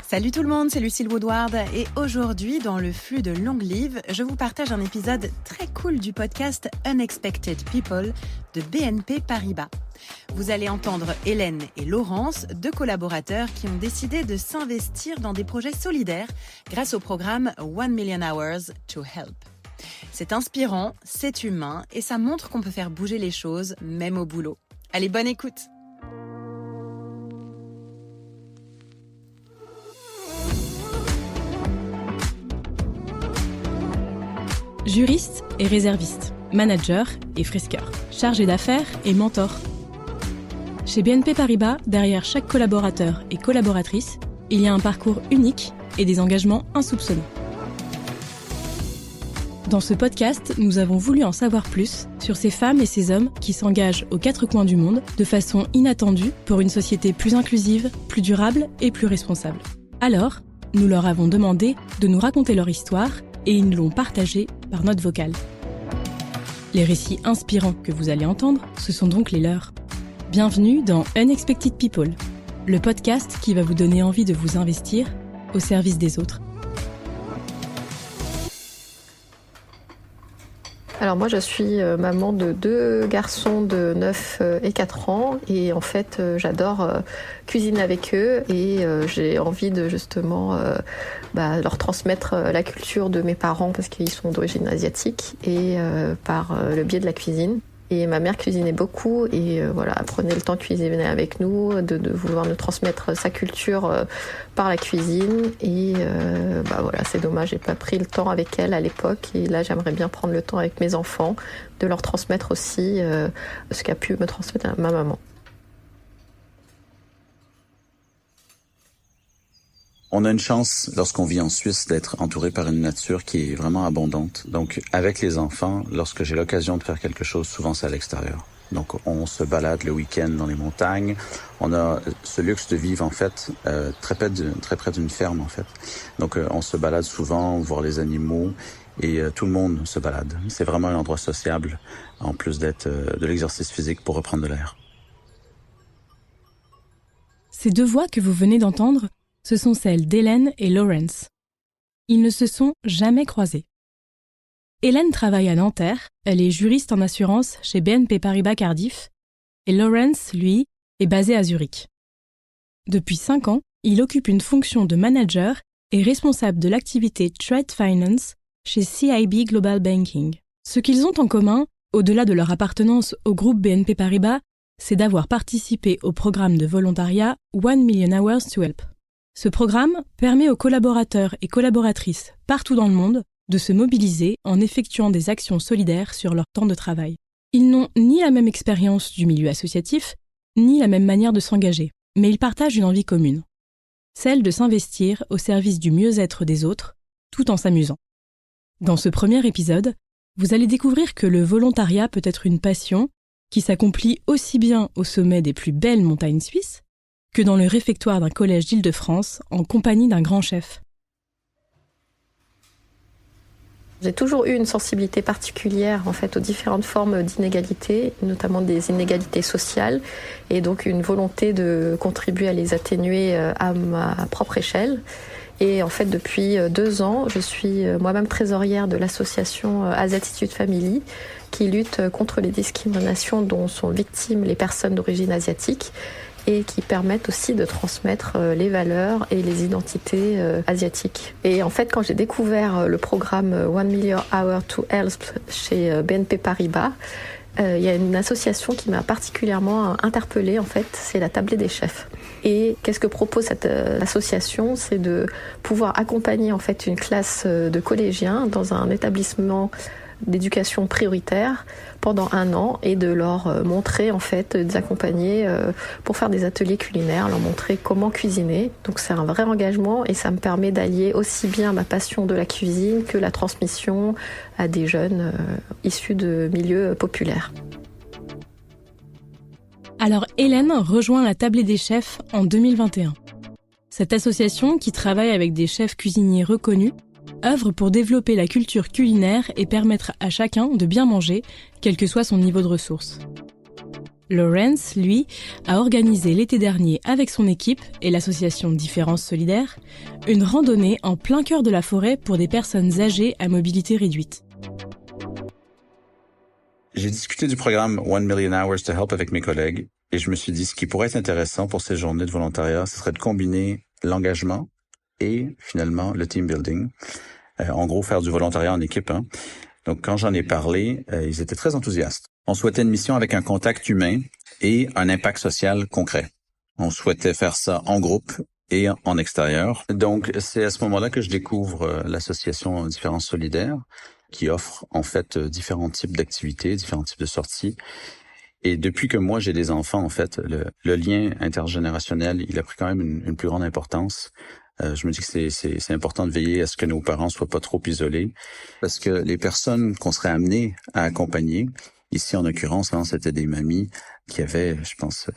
Salut tout le monde, c'est Lucille Woodward et aujourd'hui, dans le flux de Long Live, je vous partage un épisode très cool du podcast Unexpected People de BNP Paribas. Vous allez entendre Hélène et Laurence, deux collaborateurs qui ont décidé de s'investir dans des projets solidaires grâce au programme 1 Million Hours to Help. C'est inspirant, c'est humain et ça montre qu'on peut faire bouger les choses, même au boulot. Allez, bonne écoute! Juriste et réserviste, manager et frisqueur, chargé d'affaires et mentor. Chez BNP Paribas, derrière chaque collaborateur et collaboratrice, il y a un parcours unique et des engagements insoupçonnés. Dans ce podcast, nous avons voulu en savoir plus sur ces femmes et ces hommes qui s'engagent aux quatre coins du monde de façon inattendue pour une société plus inclusive, plus durable et plus responsable. Alors, nous leur avons demandé de nous raconter leur histoire et ils nous l'ont partagée par note vocale. Les récits inspirants que vous allez entendre, ce sont donc les leurs. Bienvenue dans Unexpected People, le podcast qui va vous donner envie de vous investir au service des autres. Alors moi je suis maman de deux garçons de 9 et 4 ans et en fait j'adore cuisiner avec eux et j'ai envie de justement leur transmettre la culture de mes parents parce qu'ils sont d'origine asiatique et par le biais de la cuisine. Et ma mère cuisinait beaucoup et elle prenait le temps de cuisiner avec nous, de vouloir nous transmettre sa culture par la cuisine. Et c'est dommage, j'ai pas pris le temps avec elle à l'époque. Et là, j'aimerais bien prendre le temps avec mes enfants, de leur transmettre aussi ce qu'a pu me transmettre ma maman. On a une chance, lorsqu'on vit en Suisse, d'être entouré par une nature qui est vraiment abondante. Donc, avec les enfants, lorsque j'ai l'occasion de faire quelque chose, souvent c'est à l'extérieur. Donc, on se balade le week-end dans les montagnes. On a ce luxe de vivre, en fait, très près d'une ferme, en fait. Donc, on se balade souvent, voir les animaux, et tout le monde se balade. C'est vraiment un endroit sociable, en plus d'être de l'exercice physique pour reprendre de l'air. Ces deux voix que vous venez d'entendre, ce sont celles d'Hélène et Laurence. Ils ne se sont jamais croisés. Hélène travaille à Nanterre, elle est juriste en assurance chez BNP Paribas Cardiff, et Laurence, lui, est basé à Zurich. Depuis 5 ans, il occupe une fonction de manager et responsable de l'activité Trade Finance chez CIB Global Banking. Ce qu'ils ont en commun, au-delà de leur appartenance au groupe BNP Paribas, c'est d'avoir participé au programme de volontariat 1 Million Hours to Help. Ce programme permet aux collaborateurs et collaboratrices partout dans le monde de se mobiliser en effectuant des actions solidaires sur leur temps de travail. Ils n'ont ni la même expérience du milieu associatif, ni la même manière de s'engager, mais ils partagent une envie commune, celle de s'investir au service du mieux-être des autres, tout en s'amusant. Dans ce premier épisode, vous allez découvrir que le volontariat peut être une passion qui s'accomplit aussi bien au sommet des plus belles montagnes suisses que dans le réfectoire d'un collège d'Île-de-France en compagnie d'un grand chef. J'ai toujours eu une sensibilité particulière en fait aux différentes formes d'inégalités, notamment des inégalités sociales, et donc une volonté de contribuer à les atténuer à ma propre échelle. Et en fait, depuis 2 ans, je suis moi-même trésorière de l'association Asiatitude Family, qui lutte contre les discriminations dont sont victimes les personnes d'origine asiatique, et qui permettent aussi de transmettre les valeurs et les identités asiatiques. Et en fait, quand j'ai découvert le programme 1 Million Hours to Help chez BNP Paribas, il y a une association qui m'a particulièrement interpellée, en fait, c'est la Tablée des chefs. Et qu'est-ce que propose cette association ? C'est de pouvoir accompagner en fait une classe de collégiens dans un établissement d'éducation prioritaire pendant 1 an et de leur montrer en fait, de les accompagner pour faire des ateliers culinaires, leur montrer comment cuisiner. Donc c'est un vrai engagement et ça me permet d'allier aussi bien ma passion de la cuisine que la transmission à des jeunes issus de milieux populaires. Alors Hélène rejoint la Tablée des chefs en 2021. Cette association, qui travaille avec des chefs cuisiniers reconnus, œuvre pour développer la culture culinaire et permettre à chacun de bien manger, quel que soit son niveau de ressources. Lawrence, lui, a organisé l'été dernier avec son équipe et l'association Différence Solidaire une randonnée en plein cœur de la forêt pour des personnes âgées à mobilité réduite. J'ai discuté du programme 1 Million Hours to Help avec mes collègues et je me suis dit ce qui pourrait être intéressant pour ces journées de volontariat, ce serait de combiner l'engagement et finalement le team building. En gros, faire du volontariat en équipe. Donc, quand j'en ai parlé, ils étaient très enthousiastes. On souhaitait une mission avec un contact humain et un impact social concret. On souhaitait faire ça en groupe et en extérieur. Donc, c'est à ce moment-là que je découvre l'association Différence Solidaire, qui offre en fait différents types d'activités, différents types de sorties. Et depuis que moi j'ai des enfants, en fait, le lien intergénérationnel, il a pris quand même une plus grande importance. Je me dis que c'est important de veiller à ce que nos parents soient pas trop isolés, parce que les personnes qu'on serait amenés à accompagner, ici en l'occurrence, c'était des mamies qui avaient, je pense,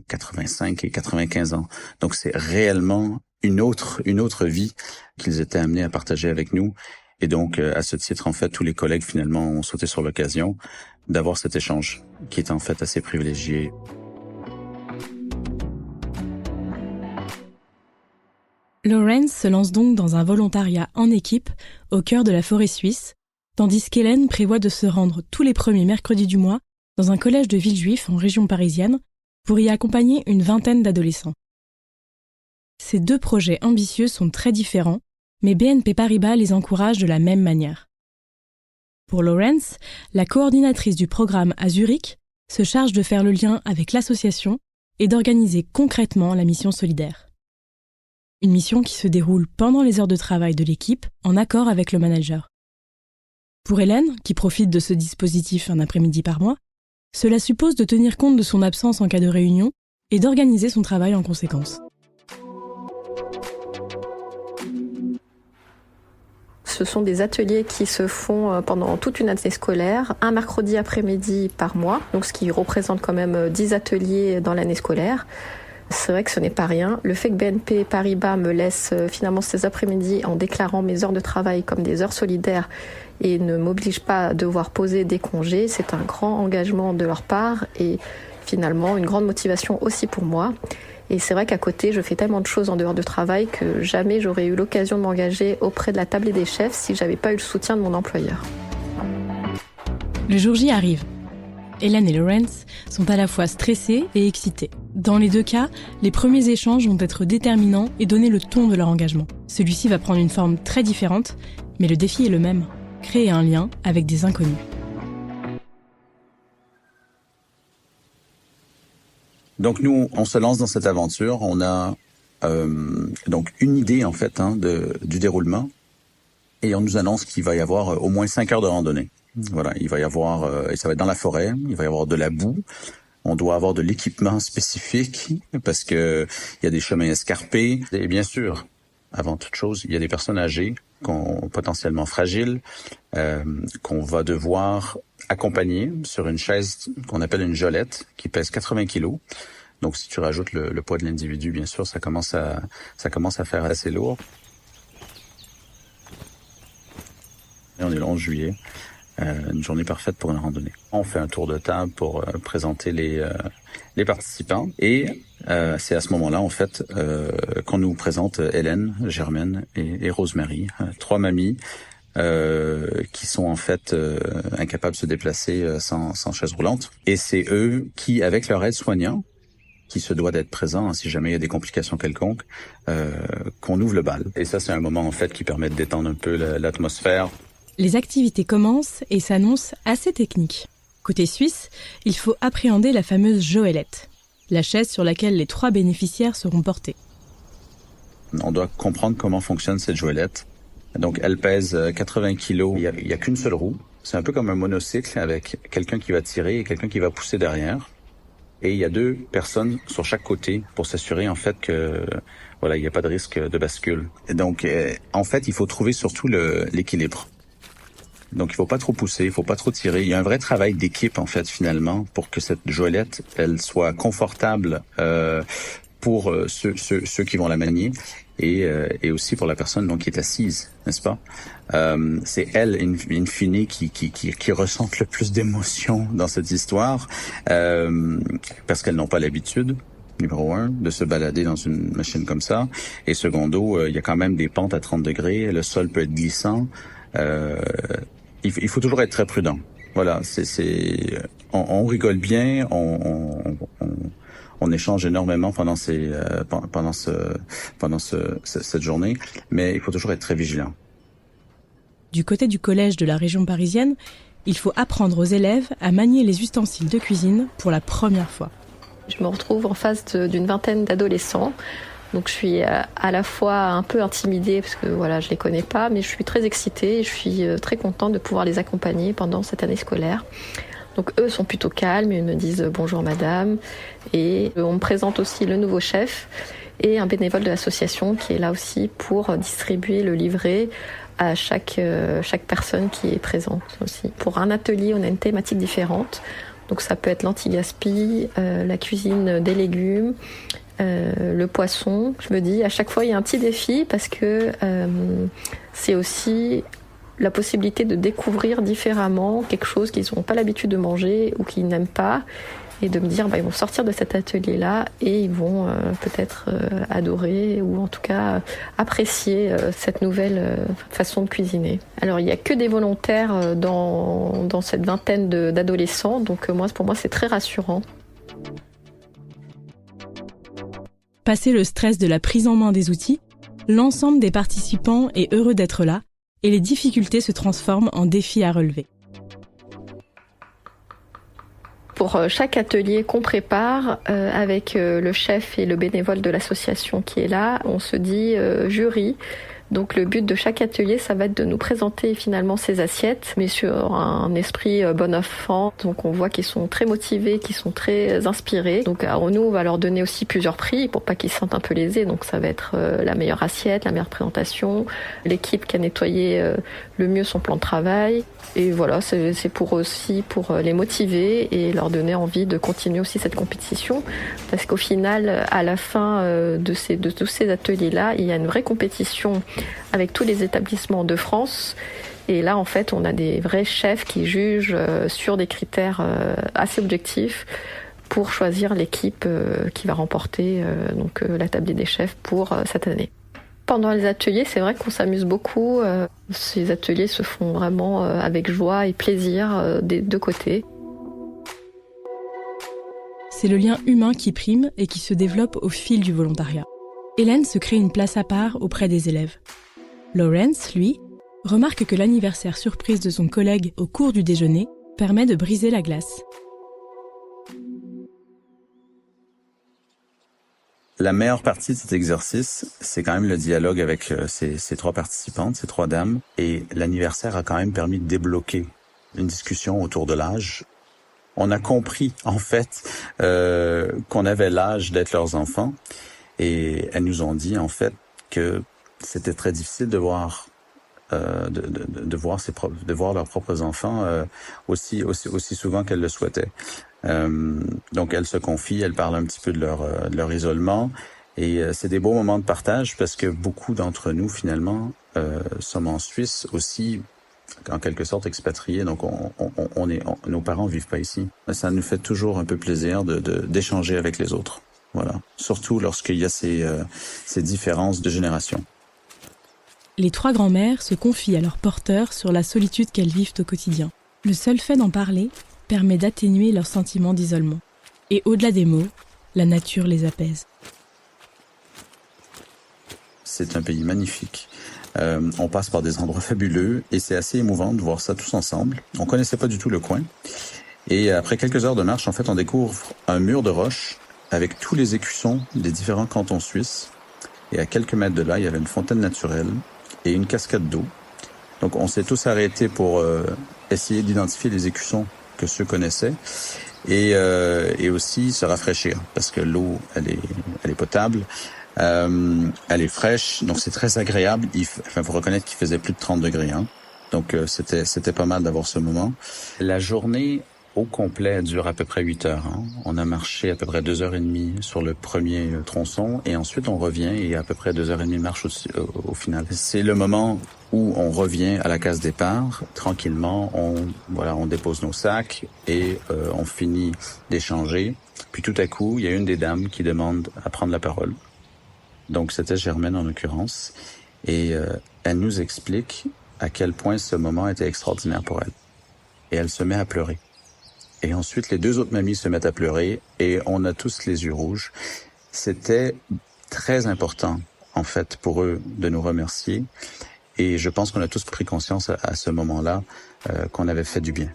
85 et 95 ans. Donc c'est réellement une autre vie qu'ils étaient amenés à partager avec nous. Et donc, à ce titre, en fait, tous les collègues, finalement, ont sauté sur l'occasion d'avoir cet échange, qui est en fait assez privilégié. Lawrence se lance donc dans un volontariat en équipe au cœur de la forêt suisse, tandis qu'Hélène prévoit de se rendre tous les premiers mercredis du mois dans un collège de Villejuif en région parisienne pour y accompagner une vingtaine d'adolescents. Ces deux projets ambitieux sont très différents, mais BNP Paribas les encourage de la même manière. Pour Lawrence, la coordinatrice du programme à Zurich se charge de faire le lien avec l'association et d'organiser concrètement la mission solidaire. Une mission qui se déroule pendant les heures de travail de l'équipe, en accord avec le manager. Pour Hélène, qui profite de ce dispositif un après-midi par mois, cela suppose de tenir compte de son absence en cas de réunion et d'organiser son travail en conséquence. Ce sont des ateliers qui se font pendant toute une année scolaire, un mercredi après-midi par mois, donc ce qui représente quand même 10 ateliers dans l'année scolaire. C'est vrai que ce n'est pas rien. Le fait que BNP Paribas me laisse finalement ces après-midi en déclarant mes heures de travail comme des heures solidaires et ne m'oblige pas à devoir poser des congés, c'est un grand engagement de leur part et finalement une grande motivation aussi pour moi. Et c'est vrai qu'à côté, je fais tellement de choses en dehors de travail que jamais j'aurais eu l'occasion de m'engager auprès de la table des chefs si j'avais pas eu le soutien de mon employeur. Le jour J arrive. Hélène et Lawrence sont à la fois stressés et excités. Dans les deux cas, les premiers échanges vont être déterminants et donner le ton de leur engagement. Celui-ci va prendre une forme très différente, mais le défi est le même, créer un lien avec des inconnus. Donc nous, on se lance dans cette aventure. On a donc une idée en fait du déroulement, et on nous annonce qu'il va y avoir au moins 5 heures de randonnée. Voilà, il va y avoir et ça va être dans la forêt. Il va y avoir de la boue. On doit avoir de l'équipement spécifique parce que il y a des chemins escarpés. Et bien sûr, avant toute chose, il y a des personnes âgées, potentiellement fragiles, qu'on va devoir accompagner sur une chaise qu'on appelle une jolette, qui pèse 80 kilos. Donc, si tu rajoutes le poids de l'individu, bien sûr, ça commence à faire assez lourd. Et on est le 11 juillet. Une journée parfaite pour une randonnée. On fait un tour de table pour présenter les participants et c'est à ce moment-là en fait qu'on nous présente Hélène, Germaine et Rosemary, 3 mamies qui sont en fait incapables de se déplacer sans chaise roulante. Et c'est eux qui, avec leur aide-soignant, qui se doit d'être présent si jamais il y a des complications quelconques, qu'on ouvre le bal. Et ça, c'est un moment en fait qui permet de détendre un peu l'atmosphère. Les activités commencent et s'annoncent assez techniques. Côté suisse, il faut appréhender la fameuse joëlette, la chaise sur laquelle les 3 bénéficiaires seront portés. On doit comprendre comment fonctionne cette joëlette. Donc, elle pèse 80 kilos. Il y a qu'une seule roue. C'est un peu comme un monocycle avec quelqu'un qui va tirer et quelqu'un qui va pousser derrière. Et il y a 2 personnes sur chaque côté pour s'assurer en fait que il n'y a pas de risque de bascule. Et donc, en fait, il faut trouver surtout l'équilibre. Donc, il faut pas trop pousser, il faut pas trop tirer. Il y a un vrai travail d'équipe, en fait, finalement, pour que cette joëlette, elle soit confortable pour ceux qui vont la manier et aussi pour la personne donc qui est assise, n'est-ce pas? C'est elle, in fine, qui ressentent le plus d'émotions dans cette histoire parce qu'elles n'ont pas l'habitude. Numéro 1, de se balader dans une machine comme ça. Et secondo, il y a quand même des pentes à 30 degrés. Le sol peut être glissant. Il faut toujours être très prudent. Voilà, on rigole bien, on échange énormément pendant cette journée, mais il faut toujours être très vigilant. Du côté du collège de la région parisienne, il faut apprendre aux élèves à manier les ustensiles de cuisine pour la première fois. Je me retrouve en face d'une vingtaine d'adolescents. Donc je suis à la fois un peu intimidée parce que voilà, je les connais pas, mais je suis très excitée et je suis très contente de pouvoir les accompagner pendant cette année scolaire. Donc eux sont plutôt calmes, ils me disent bonjour madame et on me présente aussi le nouveau chef et un bénévole de l'association qui est là aussi pour distribuer le livret à chaque personne qui est présente aussi. Pour un atelier, on a une thématique différente. Donc ça peut être l'anti-gaspi, la cuisine des légumes, le poisson. Je me dis, à chaque fois, il y a un petit défi parce que c'est aussi la possibilité de découvrir différemment quelque chose qu'ils n'ont pas l'habitude de manger ou qu'ils n'aiment pas. Et de me dire, ils vont sortir de cet atelier-là et ils vont peut-être adorer ou en tout cas apprécier cette nouvelle façon de cuisiner. Alors, il n'y a que des volontaires dans cette vingtaine d'adolescents, donc pour moi, c'est très rassurant. Passé le stress de la prise en main des outils, l'ensemble des participants est heureux d'être là et les difficultés se transforment en défis à relever. Pour chaque atelier qu'on prépare, avec le chef et le bénévole de l'association qui est là, on se dit jury. Donc le but de chaque atelier, ça va être de nous présenter finalement ces assiettes, mais sur un esprit bon enfant. Donc on voit qu'ils sont très motivés, qu'ils sont très inspirés. Donc nous, on va leur donner aussi plusieurs prix pour pas qu'ils se sentent un peu lésés. Donc ça va être la meilleure assiette, la meilleure présentation, l'équipe qui a nettoyé le mieux son plan de travail. Et voilà, c'est pour les motiver et leur donner envie de continuer aussi cette compétition. Parce qu'au final, à la fin de tous ces ateliers-là, il y a une vraie compétition avec tous les établissements de France. Et là, en fait, on a des vrais chefs qui jugent sur des critères assez objectifs pour choisir l'équipe qui va remporter la table des chefs pour cette année. Pendant les ateliers, c'est vrai qu'on s'amuse beaucoup. Ces ateliers se font vraiment avec joie et plaisir des deux côtés. C'est le lien humain qui prime et qui se développe au fil du volontariat. Hélène se crée une place à part auprès des élèves. Lawrence, lui, remarque que l'anniversaire surprise de son collègue au cours du déjeuner permet de briser la glace. La meilleure partie de cet exercice, c'est quand même le dialogue avec ces trois participantes, ces trois dames. Et l'anniversaire a quand même permis de débloquer une discussion autour de l'âge. On a compris, en fait, qu'on avait l'âge d'être leurs enfants. Et elles nous ont dit, en fait, que c'était très difficile de voir de voir leurs propres enfants aussi souvent qu'elles le souhaitaient. Donc elles se confient, elles parlent un petit peu de leur isolement et c'est des beaux moments de partage parce que beaucoup d'entre nous finalement sommes en Suisse aussi en quelque sorte expatriés, donc nos parents vivent pas ici. Ça nous fait toujours un peu plaisir d'échanger avec les autres. Voilà, surtout lorsqu'il y a ces différences de génération. Les trois grands-mères se confient à leurs porteurs sur la solitude qu'elles vivent au quotidien. Le seul fait d'en parler permet d'atténuer leur sentiment d'isolement. Et au-delà des mots, la nature les apaise. C'est un pays magnifique. On passe par des endroits fabuleux et c'est assez émouvant de voir ça tous ensemble. On connaissait pas du tout le coin. Et après quelques heures de marche, en fait, on découvre un mur de roche avec tous les écussons des différents cantons suisses. Et à quelques mètres de là, il y avait une fontaine naturelle et une cascade d'eau. Donc on s'est tous arrêtés pour essayer d'identifier les écussons que ceux connaissaient et aussi se rafraîchir parce que l'eau elle est potable, elle est fraîche, donc c'est très agréable. Faut reconnaître qu'il faisait plus de 30 degrés, hein. Donc c'était pas mal d'avoir ce moment. La journée au complet dure à peu près 8 heures. On a marché à peu près 2h30 sur le premier tronçon et ensuite on revient et à peu près 2h30 de marche au final. C'est le moment où on revient à la case départ, tranquillement, on dépose nos sacs et on finit d'échanger. Puis tout à coup, il y a une des dames qui demande à prendre la parole. Donc c'était Germaine en l'occurrence. Et elle nous explique à quel point ce moment était extraordinaire pour elle. Et elle se met à pleurer. Et ensuite, les 2 autres mamies se mettent à pleurer et on a tous les yeux rouges. C'était très important, en fait, pour eux de nous remercier. Et je pense qu'on a tous pris conscience à ce moment-là qu'on avait fait du bien.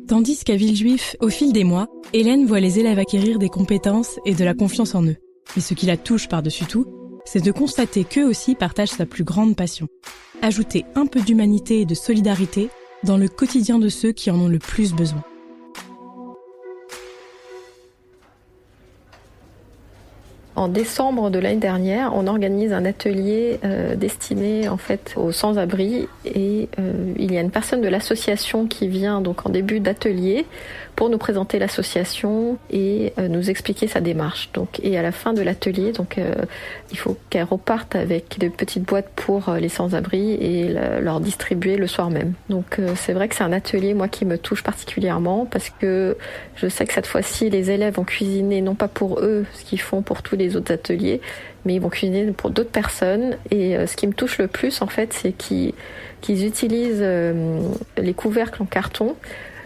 Tandis qu'à Villejuif, au fil des mois, Hélène voit les élèves acquérir des compétences et de la confiance en eux. Mais ce qui la touche par-dessus tout, c'est de constater qu'eux aussi partagent sa plus grande passion. Ajouter un peu d'humanité et de solidarité dans le quotidien de ceux qui en ont le plus besoin. En décembre de l'année dernière, on organise un atelier destiné en fait aux sans-abri et il y a une personne de l'association qui vient donc en début d'atelier pour nous présenter l'association et nous expliquer sa démarche. Donc et à la fin de l'atelier, donc il faut qu'elle reparte avec de petites boîtes pour les sans-abri et leur distribuer le soir même. Donc c'est vrai que c'est un atelier moi qui me touche particulièrement parce que je sais que cette fois-ci les élèves vont cuisiner non pas pour eux ce qu'ils font pour tous les autres ateliers, mais ils vont cuisiner pour d'autres personnes. Et ce qui me touche le plus, en fait, c'est qu'ils utilisent les couvercles en carton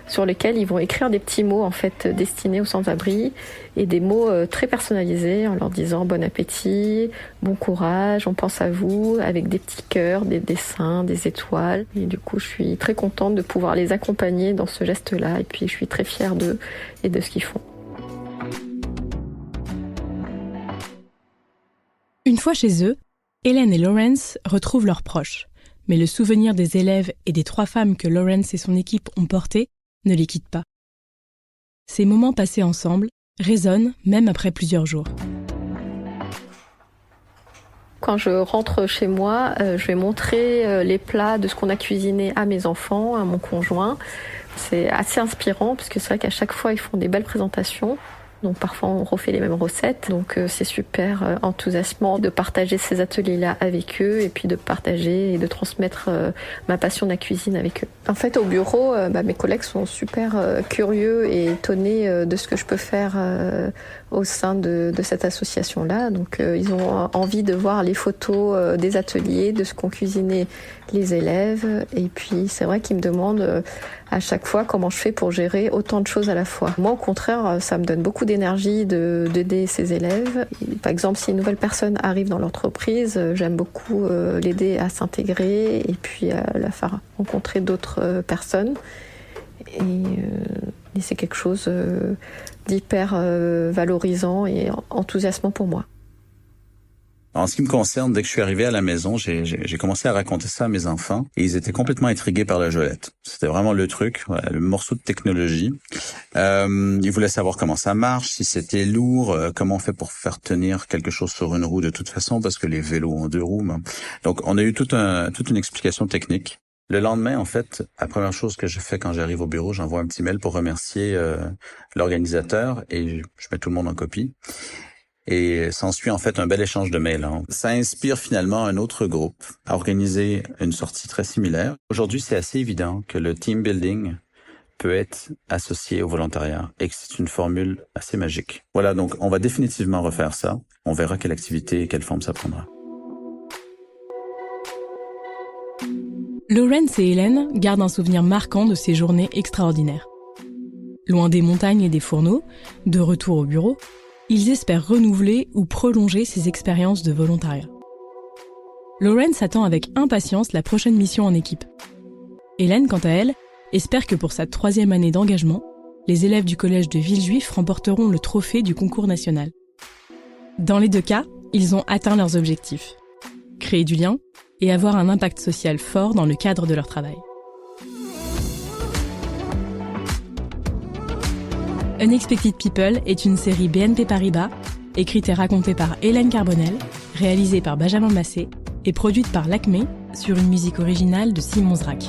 sur lesquels ils vont écrire des petits mots, en fait, destinés aux sans-abri et des mots très personnalisés en leur disant bon appétit, bon courage, on pense à vous, avec des petits cœurs, des dessins, des étoiles. Et du coup, je suis très contente de pouvoir les accompagner dans ce geste-là. Et puis, je suis très fière d'eux et de ce qu'ils font. Une fois chez eux, Hélène et Lawrence retrouvent leurs proches. Mais le souvenir des élèves et des 3 femmes que Lawrence et son équipe ont portées ne les quitte pas. Ces moments passés ensemble résonnent même après plusieurs jours. Quand je rentre chez moi, je vais montrer les plats de ce qu'on a cuisiné à mes enfants, à mon conjoint. C'est assez inspirant parce que c'est vrai qu'à chaque fois, ils font des belles présentations. Donc parfois on refait les mêmes recettes, donc c'est super enthousiasmant de partager ces ateliers-là avec eux et puis de partager et de transmettre ma passion de la cuisine avec eux. En fait au bureau, mes collègues sont super curieux et étonnés de ce que je peux faire au sein de cette association-là. Donc ils ont envie de voir les photos des ateliers, de ce qu'ont cuisiné les élèves. Et puis c'est vrai qu'ils me demandent à chaque fois comment je fais pour gérer autant de choses à la fois. Moi au contraire, ça me donne beaucoup d'énergie d'aider ces élèves. Par exemple, si une nouvelle personne arrive dans l'entreprise, j'aime beaucoup l'aider à s'intégrer et puis à la faire rencontrer d'autres personnes. Et c'est quelque chose d'hyper valorisant et enthousiasmant pour moi. En ce qui me concerne, dès que je suis arrivé à la maison, j'ai commencé à raconter ça à mes enfants et ils étaient complètement intrigués par la Jolette. C'était vraiment le truc, voilà, le morceau de technologie. Ils voulaient savoir comment ça marche, si c'était lourd, comment on fait pour faire tenir quelque chose sur une roue de toute façon, parce que les vélos ont 2 roues. Donc on a eu toute une explication technique. Le lendemain, en fait, la première chose que je fais quand j'arrive au bureau, j'envoie un petit mail pour remercier l'organisateur et je mets tout le monde en copie. Et s'ensuit en fait un bel échange de mails. Ça inspire finalement un autre groupe à organiser une sortie très similaire. Aujourd'hui, c'est assez évident que le team building peut être associé au volontariat et que c'est une formule assez magique. Voilà, donc on va définitivement refaire ça. On verra quelle activité et quelle forme ça prendra. Lawrence et Hélène gardent un souvenir marquant de ces journées extraordinaires. Loin des montagnes et des fourneaux, de retour au bureau, ils espèrent renouveler ou prolonger ces expériences de volontariat. Lawrence attend avec impatience la prochaine mission en équipe. Hélène, quant à elle, espère que pour sa 3e année d'engagement, les élèves du collège de Villejuif remporteront le trophée du concours national. Dans les 2 cas, ils ont atteint leurs objectifs. Créer du lien et avoir un impact social fort dans le cadre de leur travail. Unexpected People est une série BNP Paribas, écrite et racontée par Hélène Carbonel, réalisée par Benjamin Massé et produite par l'Acmé sur une musique originale de Simon Zrak.